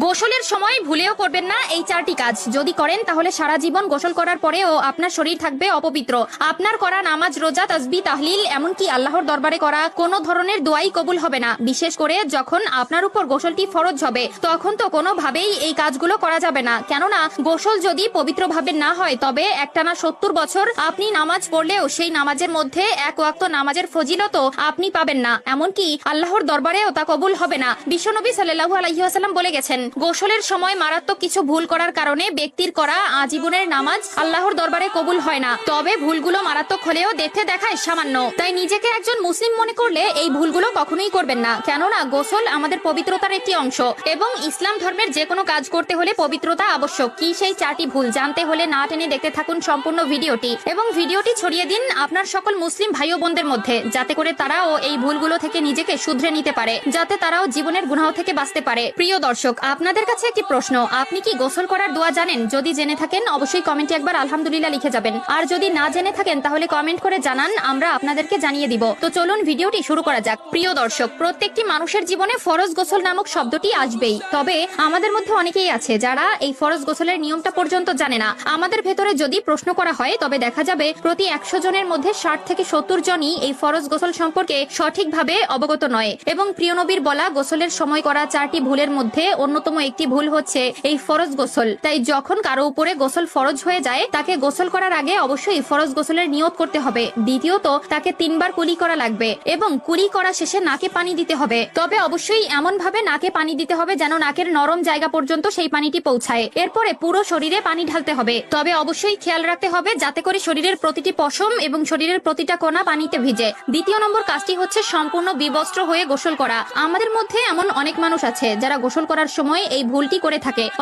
গোসলের সময় ভুলেও করবেন না এই চারটি কাজ। যদি করেন তাহলে সারা জীবন গোসল করার পরেও আপনার শরীর থাকবে অপবিত্র। আপনার করা নামাজ, রোজা, তাসবিহ, তাহলিল, এমনকি আল্লাহর দরবারে করা কোনো ধরনের দোয়াই কবুল হবে না। বিশেষ করে যখন আপনার উপর গোসলটি ফরজ হবে, তখন তো কোনোভাবেই এই কাজগুলো করা যাবে না। কেননা গোসল যদি পবিত্রভাবে না হয়, তবে একটানা 70 বছর আপনি নামাজ পড়লেও সেই নামাজের মধ্যে এক ওয়াক্ত নামাজের ফজিলত আপনি পাবেন না, এমনকি আল্লাহর দরবারেও তা কবুল হবে না। বিশ্বনবী সাল্লাল্লাহু আলাইহি ওয়াসাল্লাম বলে গেছেন, গোসলের সময় মারাত্মক কিছু ভুল করার কারণে ব্যক্তির করা আজীবনের নামাজ আল্লাহর দরবারে কবুল হয় না। তবে ভুলগুলো মারাত্মক হলেও দেখতে দেখায় সামান্য, তাই নিজেকে একজন মুসলিম মনে করলে এই ভুলগুলো কখনোই করবেন না। কেননা গোসল আমাদের পবিত্রতার একটি অংশ এবং ইসলাম ধর্মের যে কোনো কাজ করতে হলে পবিত্রতা আবশ্যক। কি সেই চারটি ভুল জানতে হলে না টেনে দেখতে থাকুন সম্পূর্ণ ভিডিওটি এবং ভিডিওটি ছড়িয়ে দিন আপনার সকল মুসলিম ভাই ও বোনদের মধ্যে, যাতে করে তারাও এই ভুলগুলো থেকে নিজেকে শুধরে নিতে পারে, যাতে তারাও জীবনের গুনাহ থেকে বাঁচতে পারে। প্রিয় দর্শক, আপনাদের কাছে একটি প্রশ্ন, আপনি কি গোসল করার দোয়া জানেন? যদি জেনে থাকেন অবশ্যই কমেন্টে একবার আলহামদুলিল্লাহ লিখে যাবেন, আর যদি না জেনে থাকেন তাহলে কমেন্ট করে জানান, আমরা আপনাদেরকে জানিয়ে দিব। তো চলুন ভিডিওটি শুরু করা যাক। প্রিয় দর্শক, প্রত্যেকটি মানুষের জীবনে ফরজ গোসল নামক শব্দটি আসবেই। তবে আমাদের মধ্যে অনেকেই আছে যারা এই ফরজ গোসলের নিয়মটা পর্যন্ত জানে না। আমাদের ভেতরে যদি প্রশ্ন করা হয়, তবে দেখা যাবে প্রতি 100 জনের মধ্যে 60 থেকে 70 জনই এই ফরজ গোসল সম্পর্কে সঠিকভাবে অবগত নয়। এবং প্রিয় নবীর বলা গোসলের সময় করা 4টি ভুলের মধ্যে অন্যতম একটি ভুল হচ্ছে এই ফরজ গোসল। তাই যখন কারো উপরে গোসল ফরজ হয়ে যায়, তাকে গোসল করার আগে অবশ্যই ফরজ গোসলের নিয়ত করতে হবে। দ্বিতীয়ত, তাকে 3 বার কুলি করা লাগবে এবং কুলি করা শেষে নাকে পানি দিতে হবে। তবে অবশ্যই এমন ভাবে নাকে পানি দিতে হবে যেন নাকের নরম জায়গা পর্যন্ত সেই পানিটি পৌঁছায়। এরপরে পুরো শরীরে পানি ঢালতে হবে। তবে অবশ্যই খেয়াল রাখতে হবে যাতে করে শরীরের প্রতিটি পশম এবং শরীরের প্রতিটা কণা পানিতে ভিজে। দ্বিতীয় নম্বর কাজটি হচ্ছে সম্পূর্ণ বিবস্ত্র হয়ে গোসল করা। আমাদের মধ্যে এমন অনেক মানুষ আছে যারা গোসল করার সময় এই ভুলটি করে থাকে, অর্থাৎ